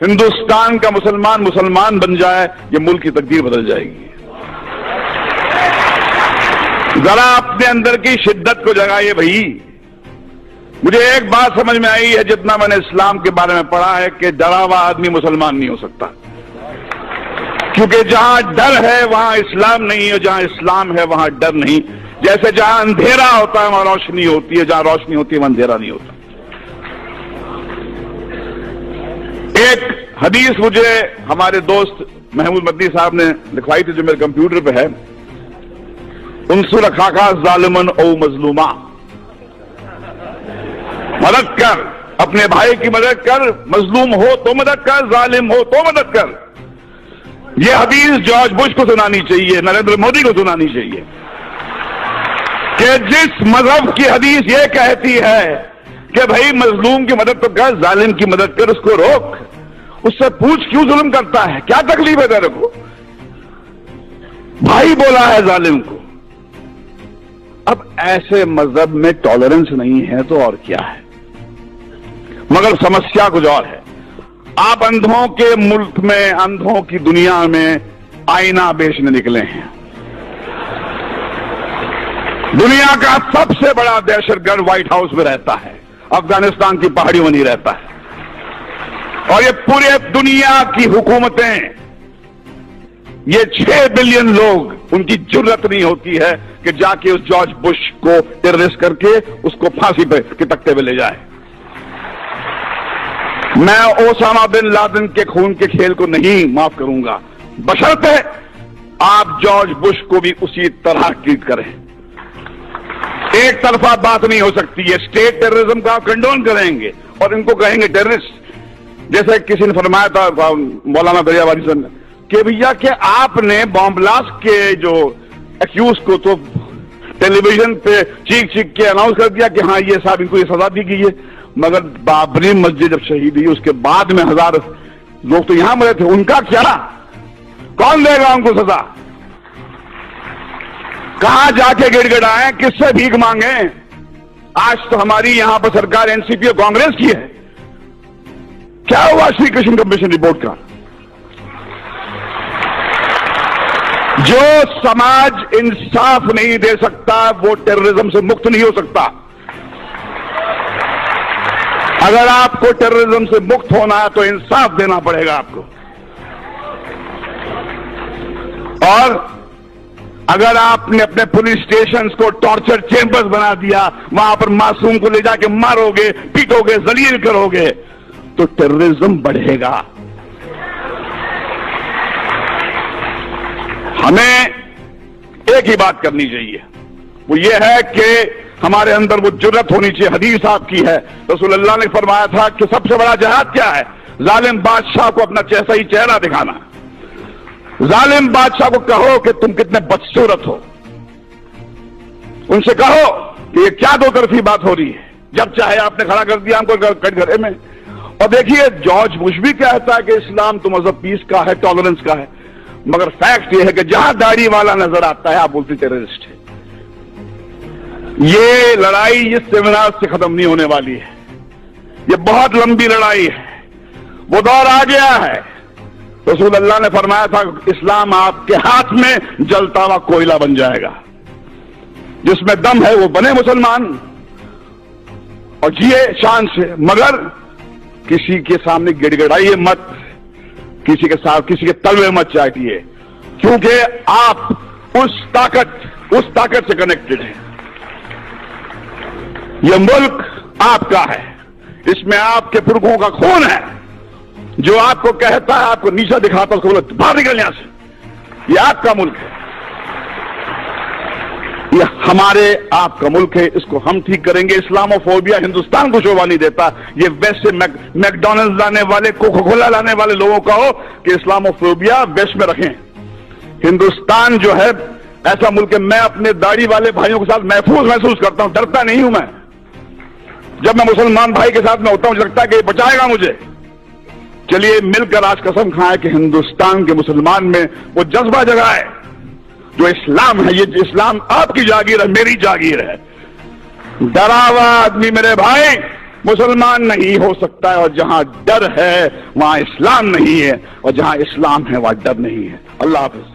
ہندوستان کا مسلمان بن جائے، یہ ملک کی تقدیر بدل جائے گی۔ ذرا اپنے اندر کی شدت کو جگائیے بھائی۔ مجھے ایک بات سمجھ میں آئی ہے جتنا میں نے اسلام کے بارے میں پڑھا ہے کہ ڈرا ہوا آدمی مسلمان نہیں ہو سکتا، کیونکہ جہاں ڈر ہے وہاں اسلام نہیں ہے، جہاں اسلام ہے وہاں ڈر نہیں۔ جیسے جہاں اندھیرا ہوتا ہے وہاں روشنی ہوتی ہے، جہاں روشنی ہوتی ہے وہاں اندھیرا نہیں ہوتا۔ ایک حدیث مجھے ہمارے دوست محمود مدنی صاحب نے لکھوائی تھی جو میرے کمپیوٹر پہ ہے، انصر اخاک ظالما او مظلوما، مدد کر، اپنے بھائی کی مدد کر، مظلوم ہو تو مدد کر، ظالم ہو تو مدد کر۔ یہ حدیث جارج بش کو سنانی چاہیے، نریندر مودی کو سنانی چاہیے کہ جس مذہب کی حدیث یہ کہتی ہے کہ بھائی مظلوم کی مدد تو کر، ظالم کی مدد کر، اس کو روک، اس سے پوچھ کیوں ظلم کرتا ہے، کیا تکلیف ہے تیرے کو؟ بھائی بولا ہے ظالم کو۔ اب ایسے مذہب میں ٹالرنس نہیں ہے تو اور کیا ہے؟ مگر سمسیا کچھ اور ہے۔ آپ اندھوں کے ملک میں، اندھوں کی دنیا میں آئینہ بیچنے نکلے ہیں۔ دنیا کا سب سے بڑا دہشت گرد وائٹ ہاؤس میں رہتا ہے، افغانستان کی پہاڑیوں میں نہیں رہتا ہے، اور یہ پورے دنیا کی حکومتیں، یہ 6 بلین لوگ، ان کی جرت نہیں ہوتی ہے کہ جا کے اس جارج بش کو ٹیررسٹ کر کے اس کو پھانسی پہ کے تختے پہ لے جائے۔ میں اوسامہ بن لادن کے خون کے کھیل کو نہیں معاف کروں گا، بشرطے آپ جارج بش کو بھی اسی طرح ٹریٹ کریں۔ ایک طرفہ بات نہیں ہو سکتی ہے۔ اسٹیٹ ٹیررزم کا آپ کنڈون کریں گے اور ان کو کہیں گے ٹیررسٹ، جیسے کسی نے فرمایا تھا مولانا دریا والی صاحب نے کہ بھیا کہ آپ نے بام بلاسٹ کے جو ایکیوز کو تو ٹیلی ویژن پہ چیخ کے اناؤنس کر دیا کہ ہاں یہ صاحب ان کو یہ سزا دی گئی ہے، مگر بابری مسجد جب شہید ہوئی اس کے بعد میں 1000 لوگ تو یہاں مرے تھے، ان کا کیا؟ کون دے گا ان کو سزا؟ کہاں جا کے گڑ گڑائیں، کس سے بھیک مانگیں؟ آج تو ہماری یہاں پر سرکار این سی پی اور کانگریس کی ہے۔ کیا ہوا شری کرشن کمیشن رپورٹ کا؟ جو سماج انصاف نہیں دے سکتا وہ ٹیررزم سے مکت نہیں ہو سکتا۔ اگر آپ کو ٹیررزم سے مکت ہونا ہے تو انصاف دینا پڑے گا آپ کو، اور اگر آپ نے اپنے پولیس اسٹیشنز کو ٹارچر چیمبرز بنا دیا، وہاں پر معصوم کو لے جا کے مارو گے، پیٹو گے، ذلیل کرو گے، تو ٹیررزم بڑھے گا۔ ہمیں ایک ہی بات کرنی چاہیے، وہ یہ ہے کہ ہمارے اندر وہ جرت ہونی چاہیے۔ حدیث آپ کی ہے، رسول اللہ نے فرمایا تھا کہ سب سے بڑا جہاد کیا ہے؟ ظالم بادشاہ کو اپنا صحیح چہرہ دکھانا۔ ظالم بادشاہ کو کہو کہ تم کتنے بدصورت ہو، ان سے کہو کہ یہ کیا دو طرفی بات ہو رہی ہے، جب چاہے آپ نے کھڑا کر دیا ہم کو کٹ گھرے میں۔ اور دیکھیے جارج بش بھی کہتا ہے کہ اسلام تو مذہب پیس کا ہے، ٹالرنس کا ہے، مگر فیکٹ یہ ہے کہ جہاں داڑھی والا نظر آتا ہے آپ بولتے ٹیررسٹ ہے۔ یہ لڑائی اس سیمینار سے ختم نہیں ہونے والی ہے، یہ بہت لمبی لڑائی ہے، وہ دور آ گیا ہے۔ رسول اللہ نے فرمایا تھا اسلام آپ کے ہاتھ میں جلتا ہوا کوئلہ بن جائے گا، جس میں دم ہے وہ بنے مسلمان اور جیے شان سے، مگر کسی کے سامنے گڑ گڑائیے مت، کسی کے ساتھ کسی کے تلوے مت چاٹیے، کیونکہ آپ اس طاقت سے کنیکٹڈ ہیں۔ یہ ملک آپ کا ہے، اس میں آپ کے پرکھوں کا خون ہے، جو آپ کو کہتا ہے، آپ کو نیچا دکھاتا ہے، اس کو بولو باہر نکل یہاں سے، یہ آپ کا ملک ہے، یہ ہمارے آپ کا ملک ہے، اس کو ہم ٹھیک کریں گے۔ اسلاموفوبیا ہندوستان کو شوبھا نہیں دیتا، یہ ویسٹ سے میکڈونلڈ لانے والے، کوکا کولا لانے والے لوگوں کا ہو کہ اسلاموفوبیا ویسٹ میں رکھیں۔ ہندوستان جو ہے ایسا ملک ہے، میں اپنے داڑھی والے بھائیوں کے ساتھ محفوظ محسوس کرتا ہوں، ڈرتا نہیں ہوں میں۔ جب میں مسلمان بھائی کے ساتھ میں ہوتا ہوں مجھے لگتا ہے کہ یہ بچائے گا مجھے۔ چلیے مل کر آج قسم کھائیں کہ ہندوستان کے مسلمان میں وہ جذبہ جگائے جو اسلام ہے، یہ اسلام آپ کی جاگیر ہے، میری جاگیر ہے۔ ڈرا ہوا آدمی میرے بھائی مسلمان نہیں ہو سکتا ہے، اور جہاں ڈر ہے وہاں اسلام نہیں ہے، اور جہاں اسلام ہے وہاں ڈر نہیں ہے۔ اللہ حافظ۔